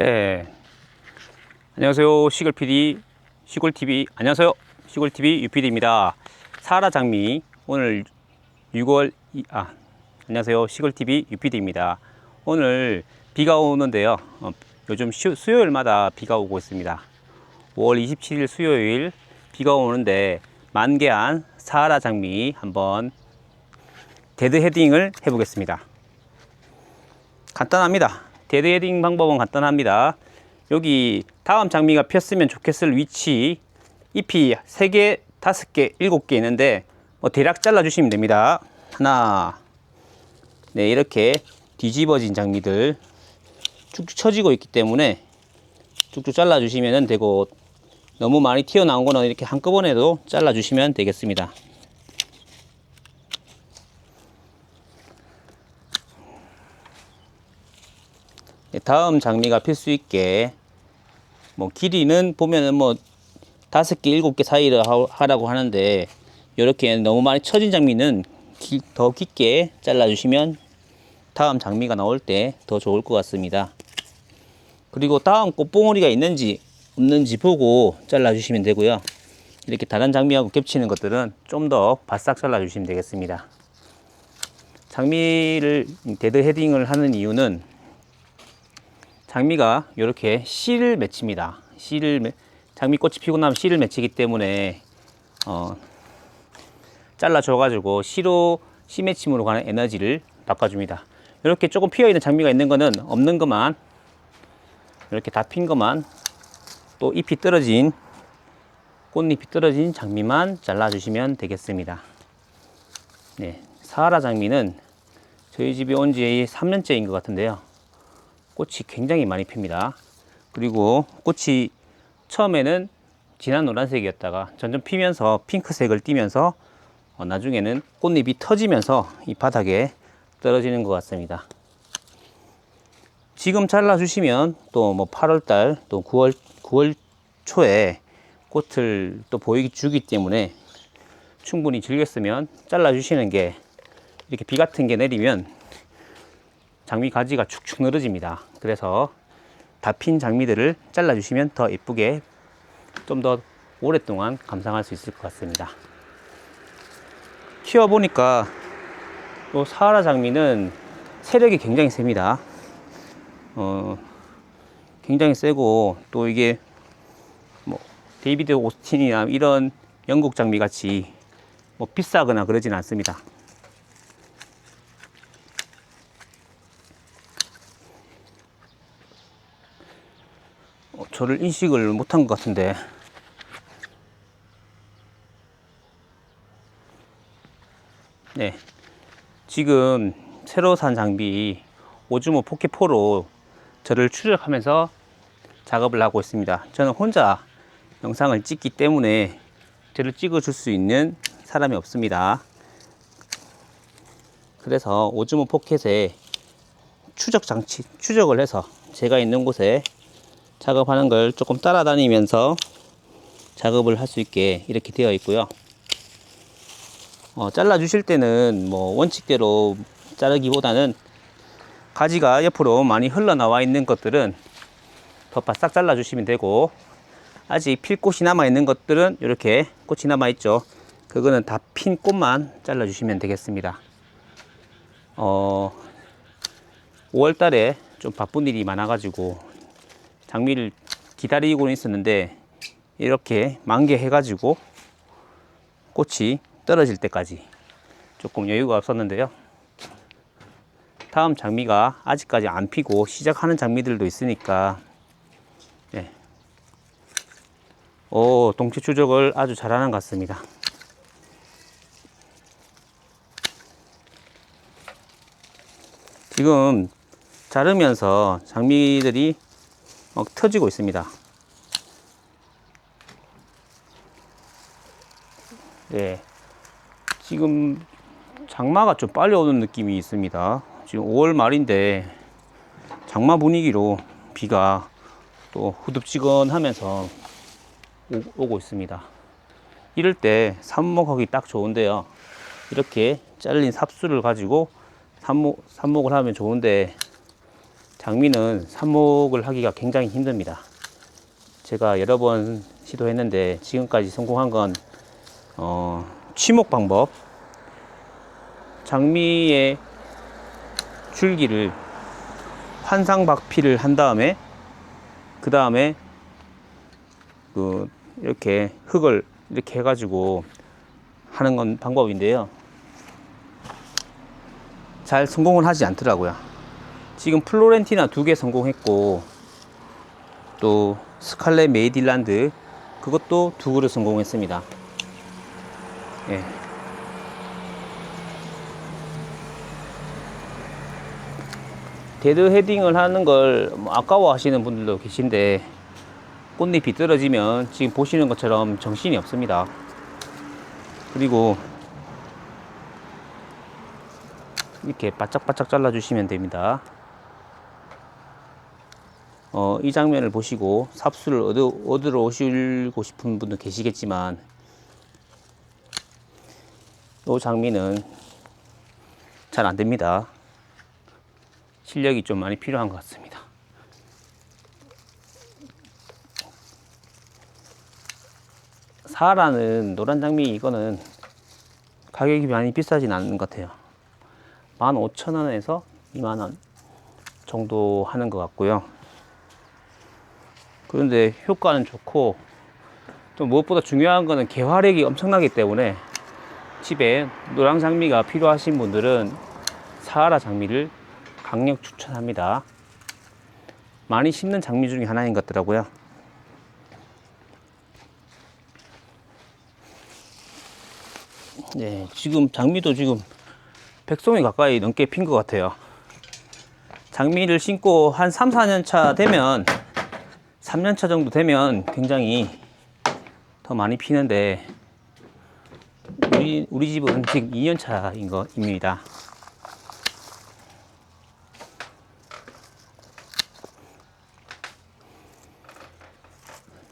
네, 안녕하세요. 시골TV, 안녕하세요. 시골TV 유PD입니다. 사하라 장미, 오늘 6월, 안녕하세요. 시골TV 유PD입니다. 오늘 비가 오는데요. 요즘 수요일마다 비가 오고 있습니다. 5월 27일 수요일 비가 오는데 만개한 사하라 장미 한번 데드 헤딩을 해보겠습니다. 간단합니다. 데드 헤딩 방법은 간단합니다. 여기 다음 장미가 폈으면 좋겠을 위치, 잎이 3개, 5개, 7개 있는데 대략 잘라 주시면 됩니다. 하나, 네, 이렇게 뒤집어진 장미들 쭉쭉 처지고 있기 때문에 쭉쭉 잘라 주시면 되고, 너무 많이 튀어나온 거는 이렇게 한꺼번에도 잘라 주시면 되겠습니다. 다음 장미가 필 수 있게 길이는 보면은 5개, 7개 사이를 하라고 하는데, 이렇게 너무 많이 처진 장미는 더 깊게 잘라 주시면 다음 장미가 나올 때 더 좋을 것 같습니다. 그리고 다음 꽃봉오리가 있는지 없는지 보고 잘라 주시면 되고요. 이렇게 다른 장미하고 겹치는 것들은 좀 더 바싹 잘라 주시면 되겠습니다. 장미를 데드 헤딩을 하는 이유는 장미가 이렇게 씨를 맺힙니다. 장미꽃이 피고 나면 씨를 맺히기 때문에 잘라줘가지고 씨 맺힘으로 가는 에너지를 바꿔줍니다. 이렇게 조금 피어있는 장미가 있는 거는 없는 것만, 이렇게 다 핀 것만, 또 꽃잎이 떨어진 장미만 잘라주시면 되겠습니다. 네, 사하라 장미는 저희 집에 온 지 3년째인 것 같은데요. 꽃이 굉장히 많이 핍니다. 그리고 꽃이 처음에는 진한 노란색이었다가 점점 피면서 핑크색을 띠면서 나중에는 꽃잎이 터지면서 이 바닥에 떨어지는 것 같습니다. 지금 잘라주시면 또 8월달 또 9월 초에 꽃을 또 보여주기 때문에 충분히 즐겼으면 잘라주시는 게, 이렇게 비 같은 게 내리면 장미 가지가 축축 늘어집니다. 그래서 다 핀 장미들을 잘라주시면 더 예쁘게, 좀 더 오랫동안 감상할 수 있을 것 같습니다. 키워보니까 또 사하라 장미는 세력이 굉장히 셉니다. 굉장히 세고, 또 이게 데이비드 오스틴이나 이런 영국 장미 같이 비싸거나 그러진 않습니다. 저를 인식을 못한 것 같은데, 네, 지금 새로 산 장비 오즈모 포켓4로 저를 추적하면서 작업을 하고 있습니다. 저는 혼자 영상을 찍기 때문에 저를 찍어줄 수 있는 사람이 없습니다. 그래서 오즈모 포켓에 추적을 해서 제가 있는 곳에 작업하는 걸 조금 따라다니면서 작업을 할 수 있게 이렇게 되어 있고요. 잘라 주실 때는 원칙대로 자르기보다는 가지가 옆으로 많이 흘러나와 있는 것들은 더 바싹 잘라 주시면 되고, 아직 필 꽃이 남아 있는 것들은 이렇게 꽃이 남아 있죠. 그거는 다 핀 꽃만 잘라 주시면 되겠습니다. 5월 달에 좀 바쁜 일이 많아 가지고 장미를 기다리고는 있었는데, 이렇게 만개해 가지고 꽃이 떨어질 때까지 조금 여유가 없었는데요. 다음 장미가 아직까지 안 피고 시작하는 장미들도 있으니까, 네, 동체 추적을 아주 잘하는 것 같습니다. 지금 자르면서 장미들이 막 터지고 있습니다. 네, 지금 장마가 좀 빨리 오는 느낌이 있습니다. 지금 5월 말인데 장마 분위기로 비가 또 후덥지근하면서 오고 있습니다. 이럴 때 삽목하기 딱 좋은데요. 이렇게 잘린 삽수를 가지고 삽목을 하면 좋은데, 장미는 삽목을 하기가 굉장히 힘듭니다. 제가 여러 번 시도했는데 지금까지 성공한 건 취목 방법. 장미의 줄기를 환상박피를 한 다음에 그 다음에 이렇게 흙을 이렇게 해가지고 하는 건 방법인데요. 잘 성공을 하지 않더라고요. 지금 플로렌티나 2개 성공했고 또 스칼렛 메이딜란드 그것도 2그릇 성공했습니다. 예. 데드 헤딩을 하는 걸 아까워 하시는 분들도 계신데 꽃잎이 떨어지면 지금 보시는 것처럼 정신이 없습니다. 그리고 이렇게 바짝바짝 잘라 주시면 됩니다. 이 장면을 보시고 삽수를 얻으러 오시고 싶은 분도 계시겠지만 이 장미는 잘 안됩니다. 실력이 좀 많이 필요한 것 같습니다. 사하라는 노란 장미 이거는 가격이 많이 비싸진 않는 것 같아요. 15,000원에서 20,000원 정도 하는 것 같고요. 그런데 효과는 좋고 또 무엇보다 중요한 거는 개화력이 엄청나기 때문에 집에 노랑 장미가 필요하신 분들은 사하라 장미를 강력 추천합니다. 많이 심는 장미 중에 하나인 것 같더라고요. 네, 지금 장미도 지금 100송이 가까이 넘게 핀 것 같아요. 장미를 심고 한 3, 4년 차 되면 3년 차 정도 되면 굉장히 더 많이 피는데 우리 집은 지금 2년 차인 것입니다.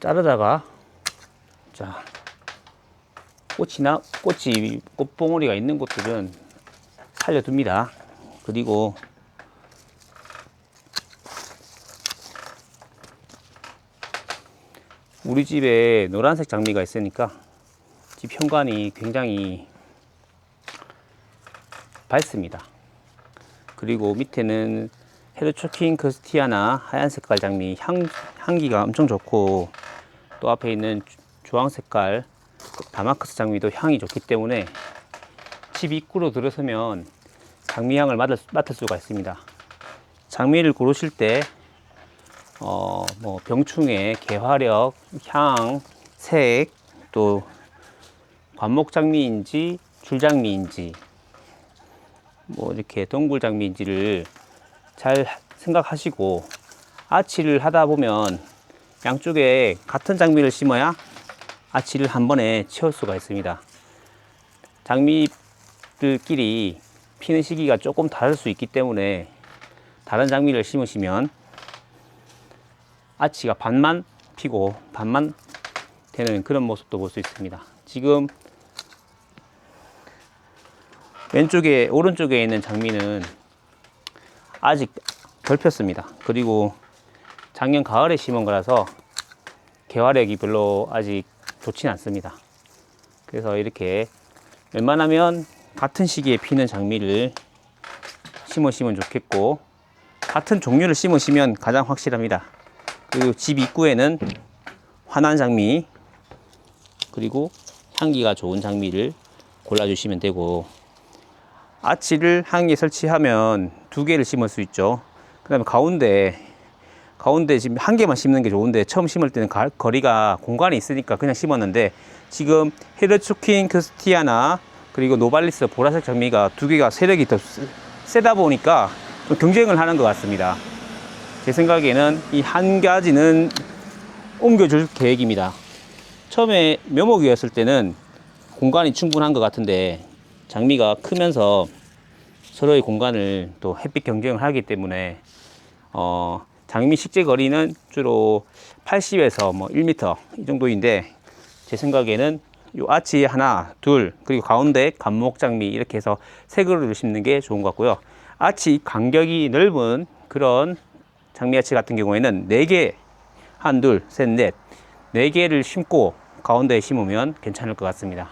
자르다가 자 꽃봉오리가 있는 곳들은 살려둡니다. 그리고 우리 집에 노란색 장미가 있으니까 집 현관이 굉장히 밝습니다. 그리고 밑에는 헤르초킹 크스티아나 하얀 색깔 장미 향기가 엄청 좋고 또 앞에 있는 주황 색깔 다마크스 장미도 향이 좋기 때문에 집 입구로 들어서면 장미향을 맡을 수가 있습니다. 장미를 고르실 때 병충해, 개화력, 향, 색, 또 관목장미인지 줄장미인지 이렇게 동굴장미인지를 잘 생각하시고 아치를 하다 보면 양쪽에 같은 장미를 심어야 아치를 한 번에 채울 수가 있습니다. 장미들끼리 피는 시기가 조금 다를 수 있기 때문에 다른 장미를 심으시면 아치가 반만 피고 반만 되는 그런 모습도 볼 수 있습니다. 지금 오른쪽에 있는 장미는 아직 덜 폈습니다. 그리고 작년 가을에 심은 거라서 개화력이 별로 아직 좋진 않습니다. 그래서 이렇게 웬만하면 같은 시기에 피는 장미를 심으시면 좋겠고 같은 종류를 심으시면 가장 확실합니다. 그리고 집 입구에는 환한 장미 그리고 향기가 좋은 장미를 골라주시면 되고 아치를 한 개 설치하면 2개를 심을 수 있죠. 그 다음에 가운데 지금 한 개만 심는 게 좋은데 처음 심을 때는 거리가 공간이 있으니까 그냥 심었는데 지금 헤르초킹 크스티아나 그리고 노발리스 보라색 장미가 2개가 세력이 더 세다 보니까 좀 경쟁을 하는 것 같습니다. 제 생각에는 이 한 가지는 옮겨줄 계획입니다. 처음에 묘목이었을 때는 공간이 충분한 것 같은데 장미가 크면서 서로의 공간을 또 햇빛 경쟁을 하기 때문에 장미 식재 거리는 주로 80에서 1m 이 정도인데 제 생각에는 요 아치 하나, 둘, 그리고 가운데 감목장미 이렇게 해서 3그루를 심는 게 좋은 것 같고요. 아치 간격이 넓은 그런 장미야채 같은 경우에는 4개, 한, 둘, 셋, 넷, 4개를 심고 가운데에 심으면 괜찮을 것 같습니다.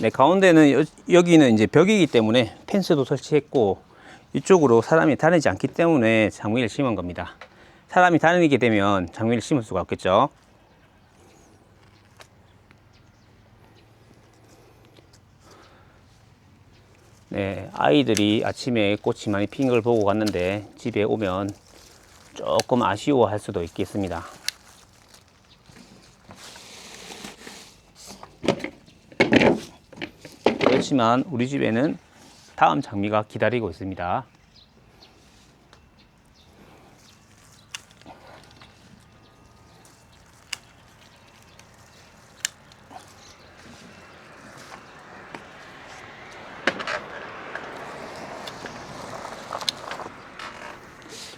네, 가운데는 여기는 이제 벽이기 때문에 펜스도 설치했고 이쪽으로 사람이 다니지 않기 때문에 장미를 심은 겁니다. 사람이 다니게 되면 장미를 심을 수가 없겠죠. 네, 아이들이 아침에 꽃이 많이 핀 걸 보고 갔는데 집에 오면 조금 아쉬워할 수도 있겠습니다. 그렇지만 우리 집에는 다음 장미가 기다리고 있습니다.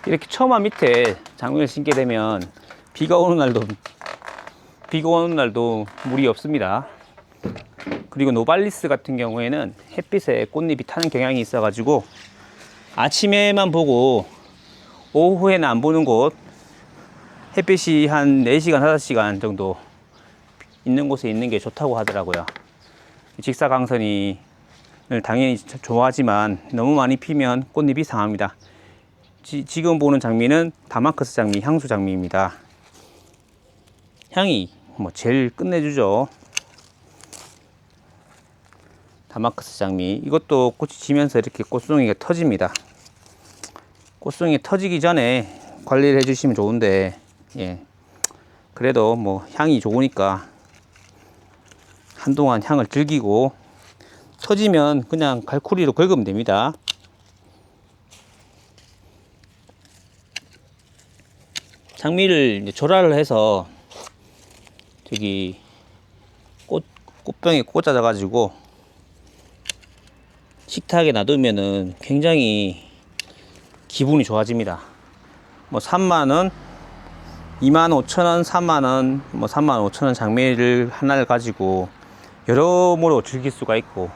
이렇게 처마 밑에 장미를 심게 되면 비가 오는 날도 물이 없습니다. 그리고 노발리스 같은 경우에는 햇빛에 꽃잎이 타는 경향이 있어 가지고 아침에만 보고 오후에는 안 보는 곳, 햇빛이 한 4시간 5시간 정도 있는 곳에 있는 게 좋다고 하더라고요. 직사광선을 당연히 좋아하지만 너무 많이 피면 꽃잎이 상합니다. 지금 보는 장미는 다마커스 장미, 향수 장미입니다. 향이 뭐 제일 끝내주죠. 다마커스 장미, 이것도 꽃이 지면서 이렇게 꽃송이가 터집니다. 꽃송이가 터지기 전에 관리를 해주시면 좋은데, 예, 그래도 뭐 향이 좋으니까 한동안 향을 즐기고 터지면 그냥 갈쿠리로 긁으면 됩니다. 장미를 이제 조라를 해서 저기 꽃병에 꽂아져 가지고 식탁에 놔두면은 굉장히 기분이 좋아집니다. 뭐 3만원, 25,000원, 3만원, 뭐 35,000원 장미를 하나를 가지고 여러모로 즐길 수가 있고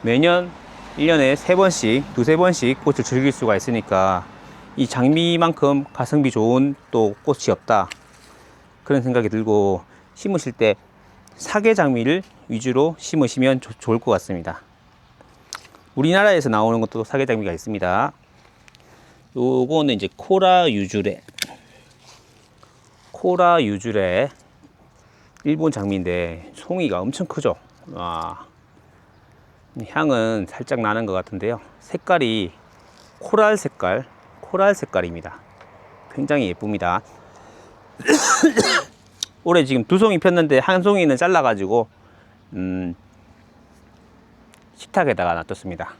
매년 1년에 3번씩, 2-3번씩 꽃을 즐길 수가 있으니까 이 장미만큼 가성비 좋은 또 꽃이 없다, 그런 생각이 들고 심으실 때 사계 장미를 위주로 심으시면 좋을 것 같습니다. 우리나라에서 나오는 것도 사계 장미가 있습니다. 요거는 이제 코라 유주레 일본 장미인데 송이가 엄청 크죠. 와, 향은 살짝 나는 것 같은데요, 색깔이 코랄 색깔입니다. 굉장히 예쁩니다. 올해 지금 2송이 폈는데 한 송이는 잘라 가지고 식탁에다가 놔뒀습니다.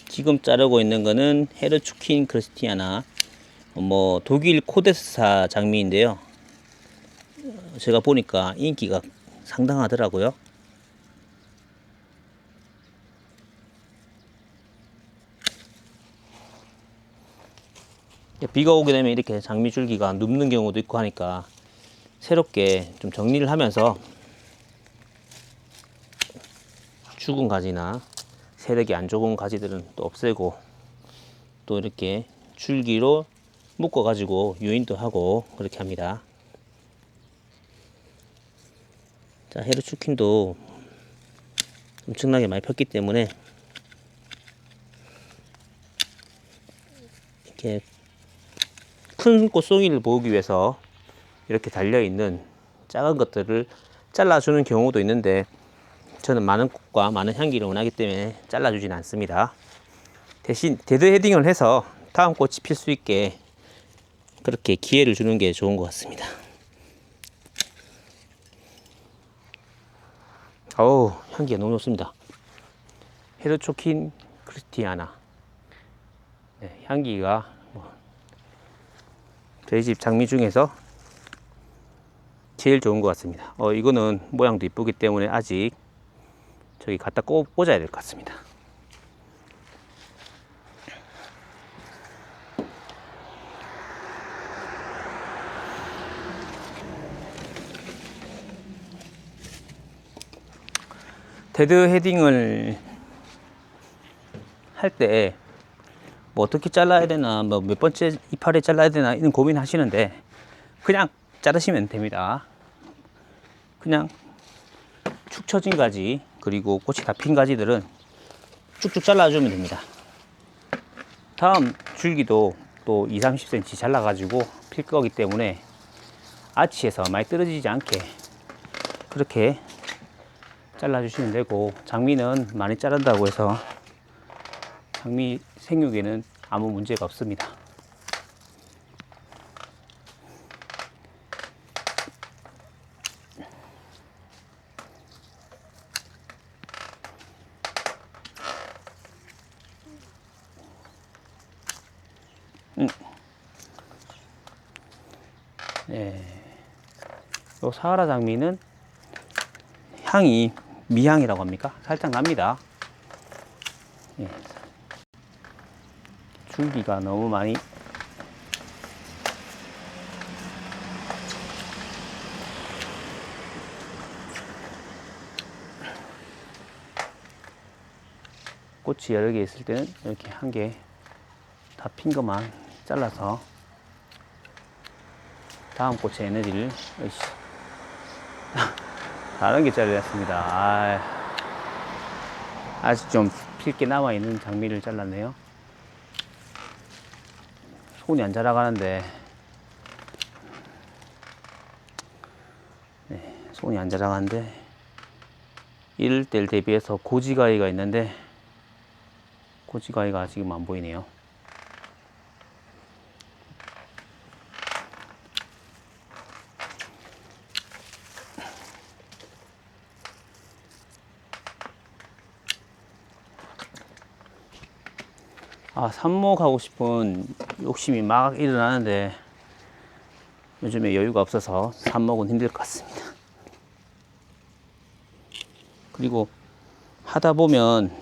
지금 자르고 있는 거는 헤르츠킨 크리스티아나, 뭐 독일 코데스사 장미인데요, 제가 보니까 인기가 상당하더라고요. 비가 오게 되면 이렇게 장미 줄기가 눕는 경우도 있고 하니까 새롭게 좀 정리를 하면서 죽은 가지나 세력이 안 좋은 가지들은 또 없애고 또 이렇게 줄기로 묶어 가지고 유인도 하고 그렇게 합니다. 자, 헤르츠킨도 엄청나게 많이 폈기 때문에 이렇게 큰 꽃송이를 보기 위해서 이렇게 달려있는 작은 것들을 잘라주는 경우도 있는데 저는 많은 꽃과 많은 향기를 원하기 때문에 잘라주진 않습니다. 대신 데드 헤딩을 해서 다음 꽃이 필 수 있게 그렇게 기회를 주는 게 좋은 것 같습니다. 어우, 향기가 너무 좋습니다. 헤르츠킨 크리스티아나, 네, 향기가 저희 집 장미 중에서 제일 좋은 것 같습니다. 이거는 모양도 이쁘기 때문에 아직 저기 갖다 꽂아야 될 것 같습니다. 데드 헤딩을 할 때 뭐 어떻게 잘라야 되나, 뭐 몇 번째 이파리에 잘라야 되나 이런 고민 하시는데 그냥 자르시면 됩니다. 그냥 축 처진 가지, 그리고 꽃이 다 핀 가지들은 쭉쭉 잘라주면 됩니다. 다음 줄기도 또 20-30cm 잘라 가지고 필 거기 때문에 아치에서 많이 떨어지지 않게 그렇게 잘라 주시면 되고, 장미는 많이 자른다고 해서 장미 생육에는 아무 문제가 없습니다. 네. 요 사하라 장미는 향이 미향이라고 합니까? 살짝 납니다. 예. 줄기가 너무 많이 꽃이 여러 개 있을 때는 이렇게 한 개 다 핀 것만 잘라서 다음 꽃의 에너지를 다른 게 잘렸습니다. 아직 좀 필 게 남아있는 장미를 잘랐네요. 손이 안 자라가는데, 네, 손이 안 자라가는데 이럴 때를 대비해서 고지가위가 있는데 고지가위가 지금 안 보이네요. 삽목하고 싶은 욕심이 막 일어나는데 요즘에 여유가 없어서 삽목은 힘들 것 같습니다. 그리고 하다 보면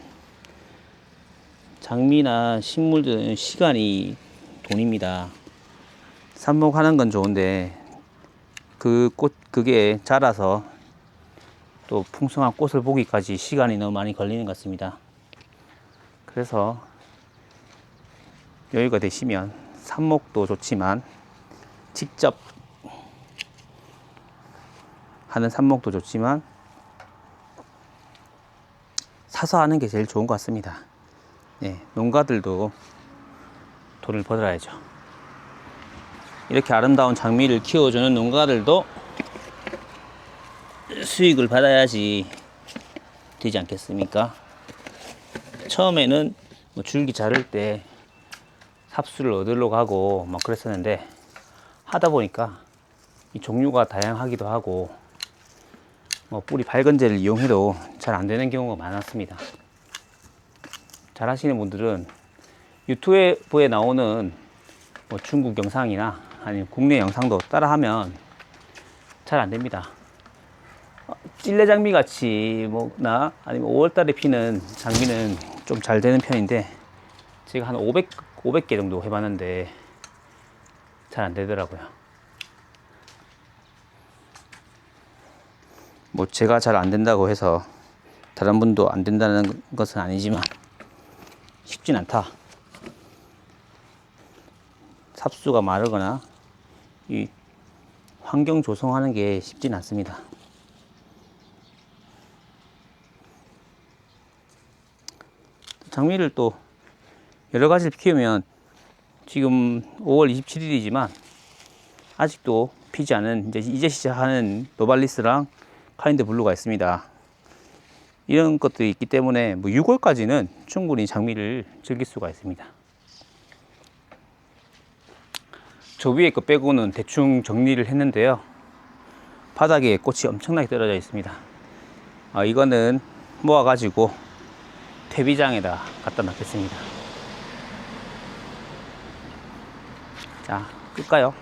장미나 식물들은 시간이 돈입니다. 삽목하는 건 좋은데 그게 자라서 또 풍성한 꽃을 보기까지 시간이 너무 많이 걸리는 것 같습니다. 그래서 여유가 되시면 삽목도 좋지만 직접 하는 삽목도 좋지만 사서 하는 게 제일 좋은 것 같습니다. 네, 농가들도 돈을 벌어야죠. 이렇게 아름다운 장미를 키워주는 농가들도 수익을 받아야지 되지 않겠습니까? 처음에는 뭐 줄기 자를 때 삽수를 얻으러 가고 막 그랬었는데 하다 보니까 이 종류가 다양하기도 하고 뭐 뿌리 발건제를 이용해도 잘 안 되는 경우가 많았습니다. 잘 하시는 분들은 유튜브에 나오는 뭐 중국 영상이나 아니면 국내 영상도 따라하면 잘 안 됩니다. 찔레장미 같이 뭐나 아니면 5월달에 피는 장미는 좀 잘 되는 편인데 제가 한 500개 정도 해봤는데 잘 안 되더라고요. 뭐 제가 잘 안 된다고 해서 다른 분도 안 된다는 것은 아니지만 쉽진 않다. 삽수가 마르거나 이 환경 조성하는 게 쉽진 않습니다. 장미를 또 여러 가지를 키우면 지금 5월 27일이지만 아직도 피지 않은 이제 시작하는 노발리스랑 카인드 블루가 있습니다. 이런 것들이 있기 때문에 뭐 6월까지는 충분히 장미를 즐길 수가 있습니다. 저 위에 거 빼고는 대충 정리를 했는데요. 바닥에 꽃이 엄청나게 떨어져 있습니다. 이거는 모아가지고 퇴비장에다 갖다 놓겠습니다. 자, 끌까요?